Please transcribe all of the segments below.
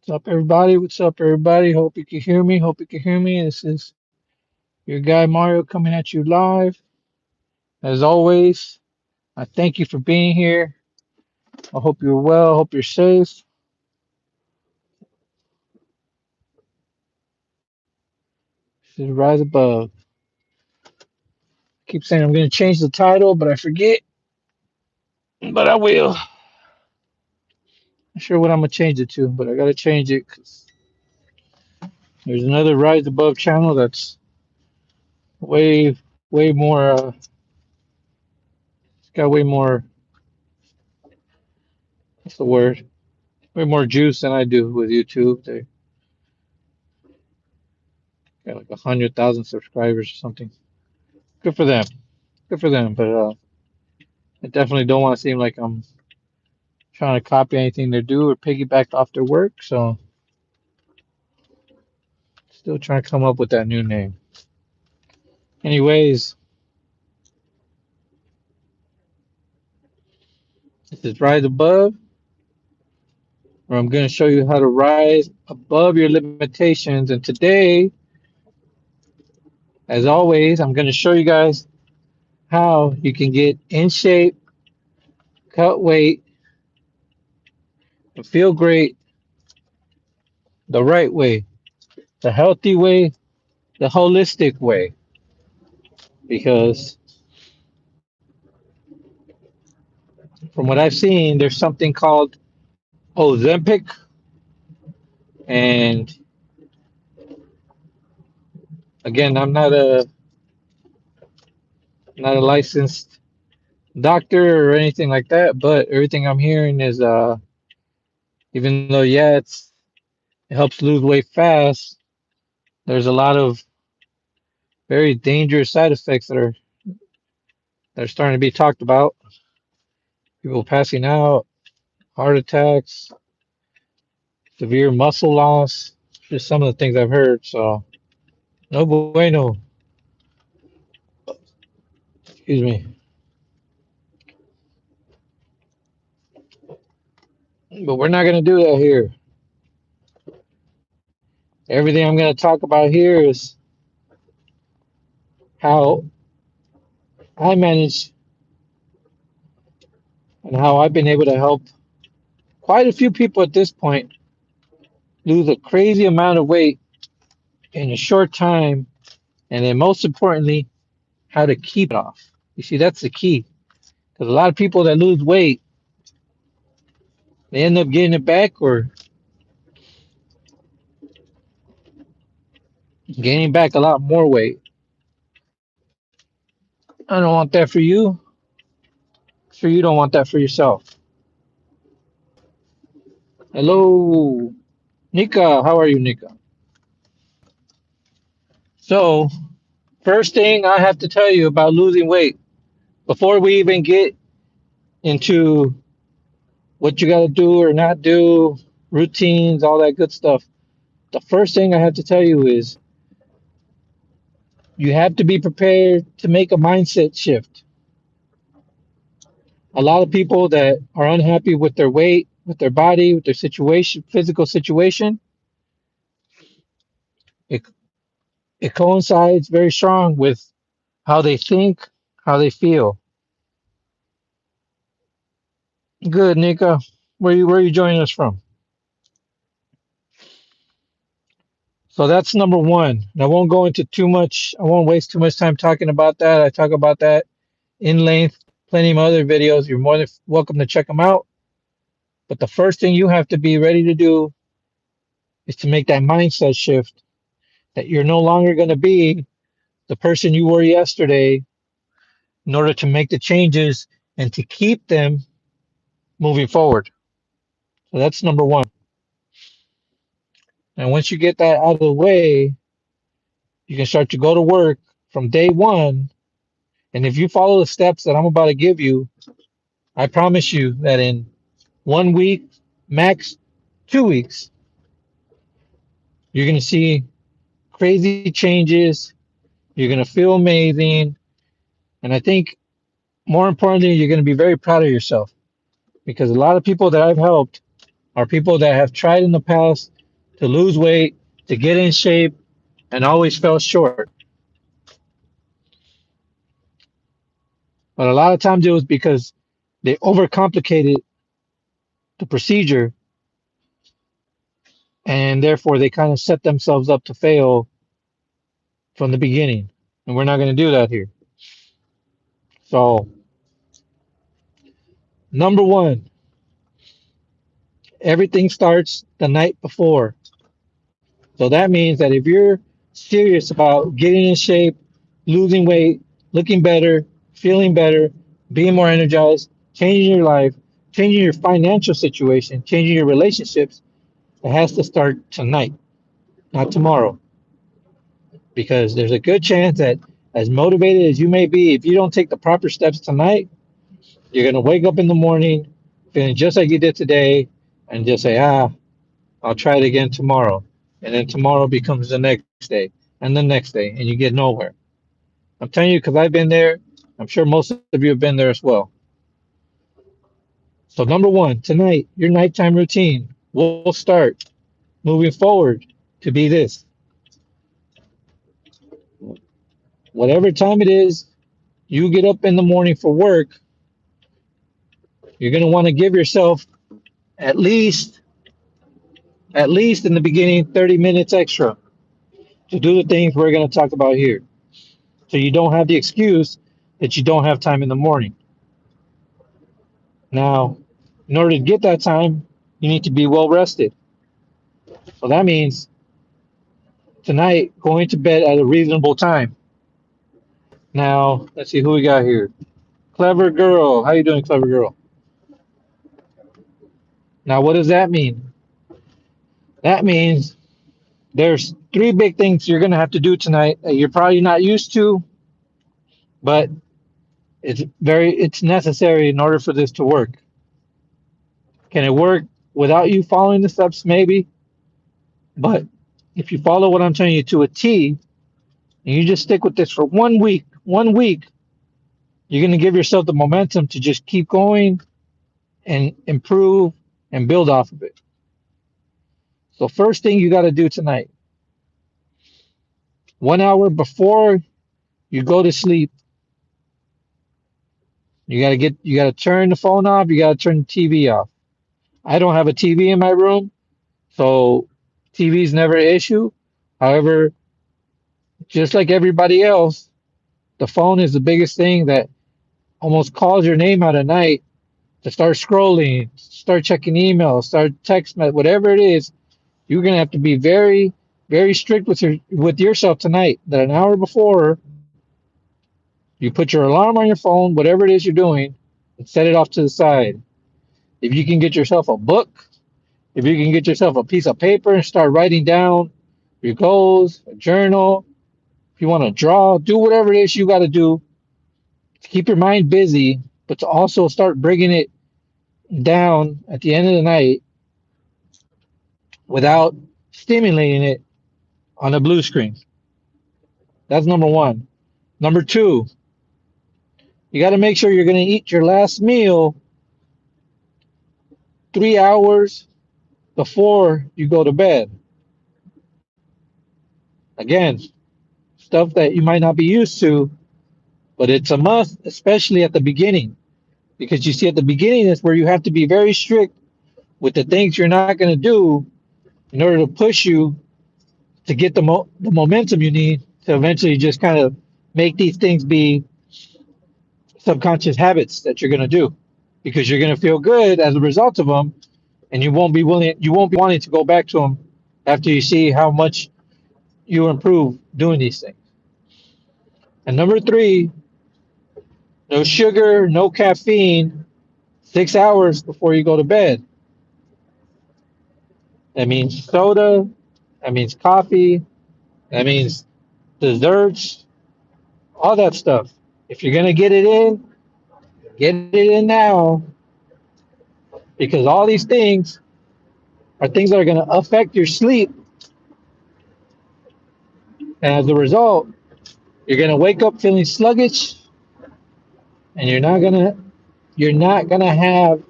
What's up, everybody? What's up, everybody? Hope you can hear me. Hope you can hear me. This is your guy Mario coming at you live. As always, I thank you for being here. I hope you're well. I hope you're safe. This is Rise Above. I keep saying I'm going to change the title, but I forget. But I will. Not sure what I'm going to change it to, but I got to change it because there's another Rise Above channel that's way more. It's got way more. What's the word? Way more juice than I do with YouTube. They got like 100,000 subscribers or something. Good for them. Good for them. But I definitely don't want to seem like I'm trying to copy anything they do or piggyback off their work. So still trying to come up with that new name. Anyways, this is Rise Above, where I'm going to show you how to rise above your limitations. And today, as always, I'm going to show you guys how you can get in shape, cut weight, and feel great the right way, the healthy way, the holistic way. Because from what I've seen, there's something called Ozempic, and again, I'm not a licensed doctor or anything like that, but everything I'm hearing is even though it helps lose weight fast, there's a lot of very dangerous side effects that are starting to be talked about. People passing out, heart attacks, severe muscle loss, just some of the things I've heard. So no bueno, excuse me. But we're not gonna do that here. Everything I'm gonna talk about here is how I manage and how I've been able to help quite a few people at this point lose a crazy amount of weight in a short time, and then most importantly, how to keep it off. You see, that's the key. Because a lot of people that lose weight, they end up getting it back or gaining back a lot more weight. I don't want that for you. Sure, you don't want that for yourself. Hello, Nika. How are you, Nika? So, first thing I have to tell you about losing weight before we even get into what you got to do or not do, routines, all that good stuff. The first thing I have to tell you is you have to be prepared to make a mindset shift. A lot of people that are unhappy with their weight, with their body, with their situation, physical situation, it, it coincides very strong with how they think, how they feel. Good, Nika. Where are you joining us from? So that's number one. And I won't go into too much. I won't waste too much time talking about that. I talk about that in length, plenty of other videos. You're more than welcome to check them out. But the first thing you have to be ready to do is to make that mindset shift that you're no longer going to be the person you were yesterday in order to make the changes and to keep them moving forward. So that's number one. And once you get that out of the way, you can start to go to work from day one. And if you follow the steps that I'm about to give you, I promise you that in 1 week, max 2 weeks, you're going to see crazy changes. You're going to feel amazing. And I think more importantly, you're going to be very proud of yourself because a lot of people that I've helped are people that have tried in the past to lose weight, to get in shape, and always fell short. But a lot of times it was because they overcomplicated the procedure and therefore they kind of set themselves up to fail from the beginning. And we're not going to do that here. So, number one, everything starts the night before. So that means that if you're serious about getting in shape, losing weight, looking better, feeling better, being more energized, changing your life, changing your financial situation, changing your relationships, it has to start tonight, not tomorrow. Because there's a good chance that, as motivated as you may be, if you don't take the proper steps tonight, you're going to wake up in the morning feeling just like you did today and just say, I'll try it again tomorrow. And then tomorrow becomes the next day and the next day, and you get nowhere. I'm telling you, because I've been there. I'm sure most of you have been there as well. So, number one, tonight, your nighttime routine will start moving forward to be this. Whatever time it is you get up in the morning for work, you're going to want to give yourself at least, at least in the beginning, 30 minutes extra to do the things we're going to talk about here. So you don't have the excuse that you don't have time in the morning. Now, in order to get that time, you need to be well rested. So that means tonight going to bed at a reasonable time. Now, let's see who we got here. Clever girl. How you doing, clever girl? Now, what does that mean? That means there's three big things you're going to have to do tonight that you're probably not used to, but it's necessary in order for this to work. Can it work without you following the steps? Maybe, but if you follow what I'm telling you to a T, and you just stick with this for 1 week, you're going to give yourself the momentum to just keep going and improve and build off of it. So first thing you got to do tonight, 1 hour before you go to sleep, you got to turn the phone off, you got to turn the TV off. I don't have a TV in my room, so TV is never an issue. However, just like everybody else, the phone is the biggest thing that almost calls your name out at night to start scrolling, start checking emails, start text, whatever it is. You're gonna have to be very, very strict with yourself tonight. That an hour before you put your alarm on your phone, whatever it is you're doing, and set it off to the side. If you can get yourself a book, if you can get yourself a piece of paper and start writing down your goals, a journal, if you want to draw, do whatever it is you got to do to keep your mind busy, but to also start bringing it down at the end of the night without stimulating it on a blue screen. That's number one. Number two, you got to make sure you're going to eat your last meal 3 hours before you go to bed. Again, stuff that you might not be used to, but it's a must, especially at the beginning. Because you see, at the beginning is where you have to be very strict with the things you're not going to do in order to push you to get the momentum you need to eventually just kind of make these things be subconscious habits that you're going to do, because you're going to feel good as a result of them, and you won't be wanting to go back to them after you see how much you improve doing these things. And number three, no sugar, no caffeine 6 hours before you go to bed. That means soda, that means coffee, that means desserts, all that stuff. If you're going to get it in now, because all these things are things that are going to affect your sleep. And as a result, you're going to wake up feeling sluggish, and you're not going to have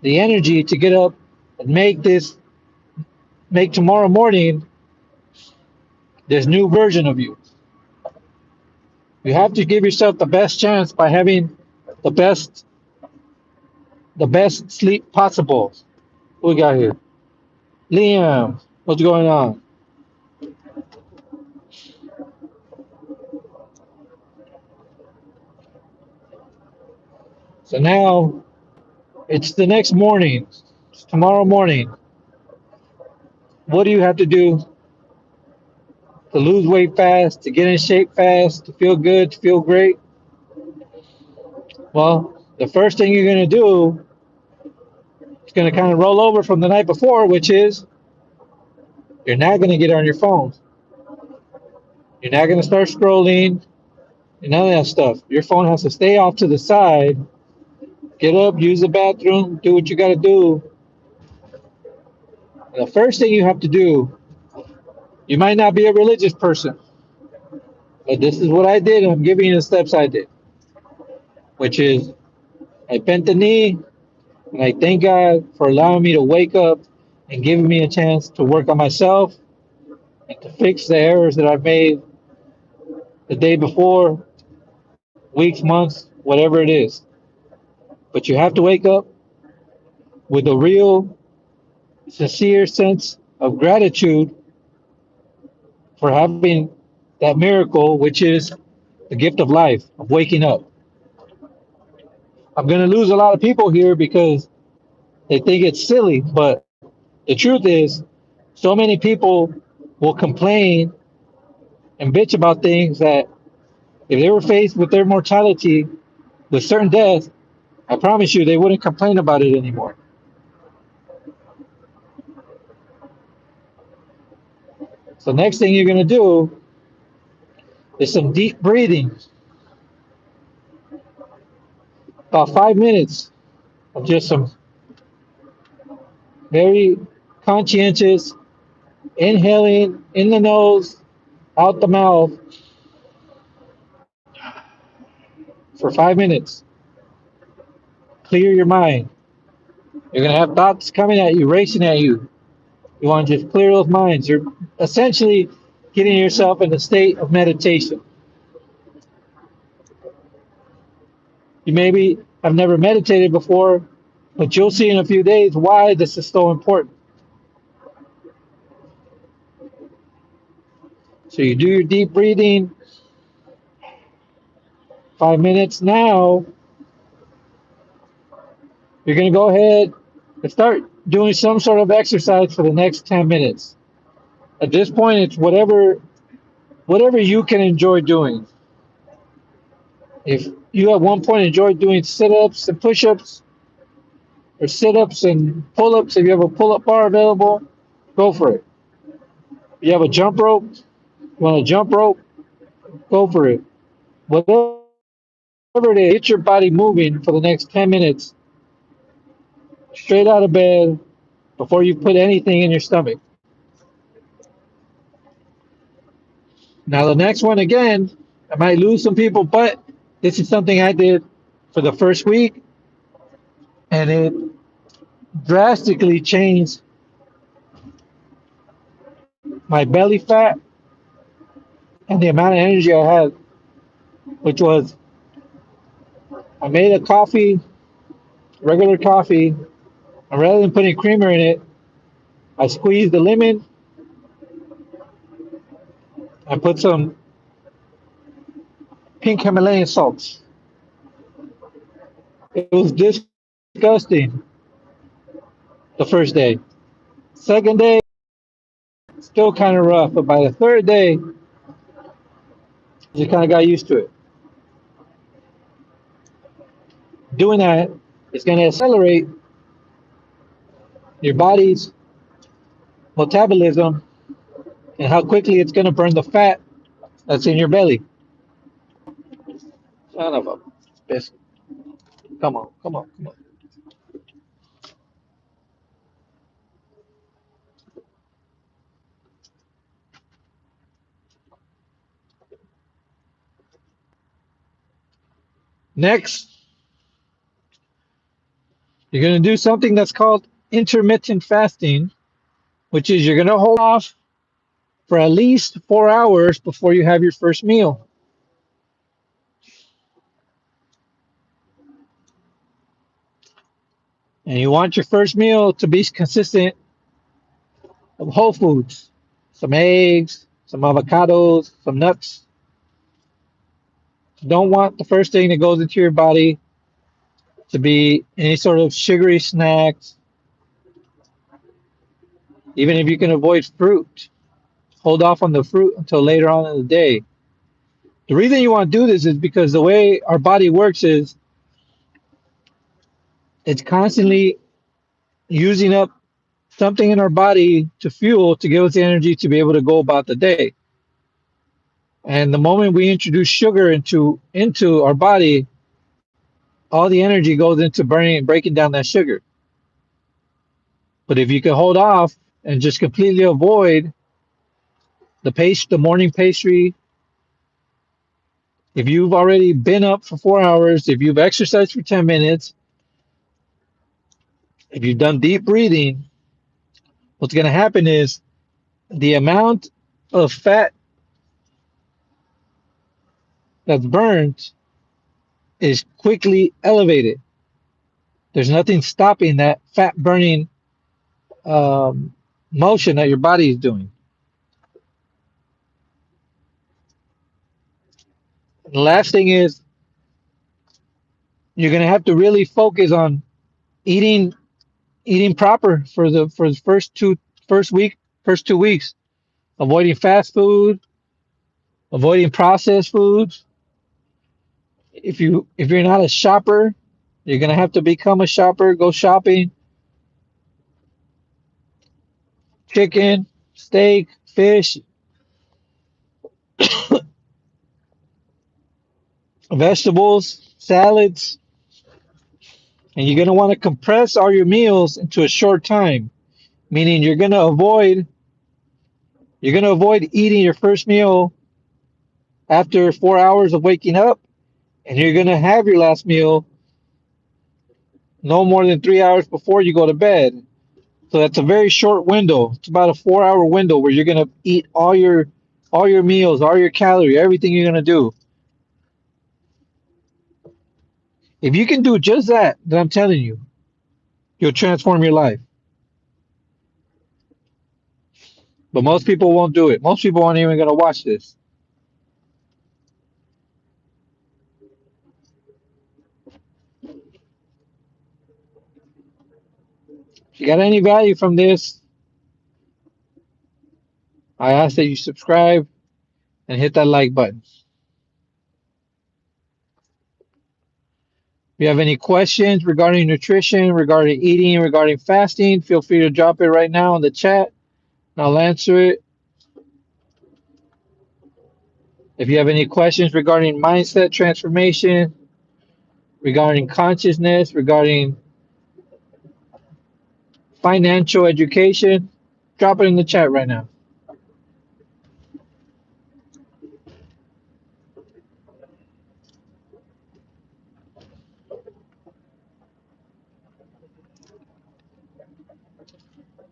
the energy to get up and make this make tomorrow morning this new version of you. You have to give yourself the best chance by having the best the best sleep possible. What we got here? Liam, what's going on? So now it's the next morning. It's tomorrow morning. What do you have to do to lose weight fast, to get in shape fast, to feel good, to feel great? Well, the first thing you're going to do is going to kind of roll over from the night before, which is you're not going to get on your phone. You're not going to start scrolling and none of that stuff. Your phone has to stay off to the side. Get up, use the bathroom, do what you got to do. And the first thing you have to do, you might not be a religious person, but this is what I did, and I'm giving you the steps I did, which is I bent the knee, and I thank God for allowing me to wake up and giving me a chance to work on myself and to fix the errors that I've made the day before, weeks, months, whatever it is. But you have to wake up with a real, sincere sense of gratitude for having that miracle, which is the gift of life, of waking up. I'm going to lose a lot of people here because they think it's silly, but the truth is, so many people will complain and bitch about things that if they were faced with their mortality, with certain death, I promise you they wouldn't complain about it anymore. So next thing you're going to do is some deep breathing, about 5 minutes of just some very conscientious inhaling in the nose, out the mouth for 5 minutes. Clear your mind. You're going to have thoughts coming at you, racing at you. You want to just clear those minds. You're essentially getting yourself in a state of meditation. You maybe have never meditated before, but you'll see in a few days why this is so important. So you do your deep breathing, 5 minutes. Now you're going to go ahead and start doing some sort of exercise for the next 10 minutes. At this point, it's whatever you can enjoy doing. If you at one point enjoyed doing sit-ups and push-ups, or sit-ups and pull-ups, if you have a pull-up bar available, go for it. If you have a jump rope, you want a jump rope, go for it. Whatever it is, get your body moving for the next 10 minutes, straight out of bed, before you put anything in your stomach. Now, the next one, again, I might lose some people, but this is something I did for the first week, and it drastically changed my belly fat and the amount of energy I had, which was I made a coffee, regular coffee, and rather than putting creamer in it, I squeezed the lemon. I put some pink Himalayan salts. It was disgusting the first day. Second day, still kind of rough, but by the third day, you kind of got used to it. Doing that is going to accelerate your body's metabolism and how quickly it's going to burn the fat that's in your belly. Son of a biscuit. Come on, come on, come on. Next, you're going to do something that's called intermittent fasting, which is you're going to hold off for at least 4 hours before you have your first meal. And you want your first meal to be consistent of whole foods, some eggs, some avocados, some nuts. You don't want the first thing that goes into your body to be any sort of sugary snacks, even if you can avoid fruit. Hold off on the fruit until later on in the day. The reason you want to do this is because the way our body works is it's constantly using up something in our body to fuel to give us the energy to be able to go about the day. And the moment we introduce sugar into our body, all the energy goes into burning and breaking down that sugar. But if you can hold off and just completely avoid the morning pastry, if you've already been up for 4 hours, if you've exercised for 10 minutes, if you've done deep breathing, what's going to happen is the amount of fat that's burned is quickly elevated. There's nothing stopping that fat burning um, motion that your body is doing. And the last thing is you're going to have to really focus on eating eating proper for the first 2 weeks, avoiding fast food, avoiding processed foods. If you're not a shopper, you're gonna have to become a shopper. Go shopping, chicken, steak, fish, vegetables, salads, and you're gonna want to compress all your meals into a short time. Meaning you're gonna avoid eating your first meal after 4 hours of waking up, and you're gonna have your last meal no more than 3 hours before you go to bed. So that's a very short window. It's about a 4 hour window where you're gonna eat all your meals, all your calorie, everything you're gonna do. If you can do just that, then I'm telling you, you'll transform your life. But most people won't do it. Most people aren't even gonna watch this. If you got any value from this, I ask that you subscribe and hit that like button. If you have any questions regarding nutrition, regarding eating, regarding fasting, feel free to drop it right now in the chat and I'll answer it. If you have any questions regarding mindset transformation, regarding consciousness, regarding financial education, drop it in the chat right now.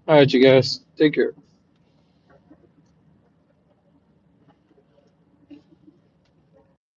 All right, you guys. Take care.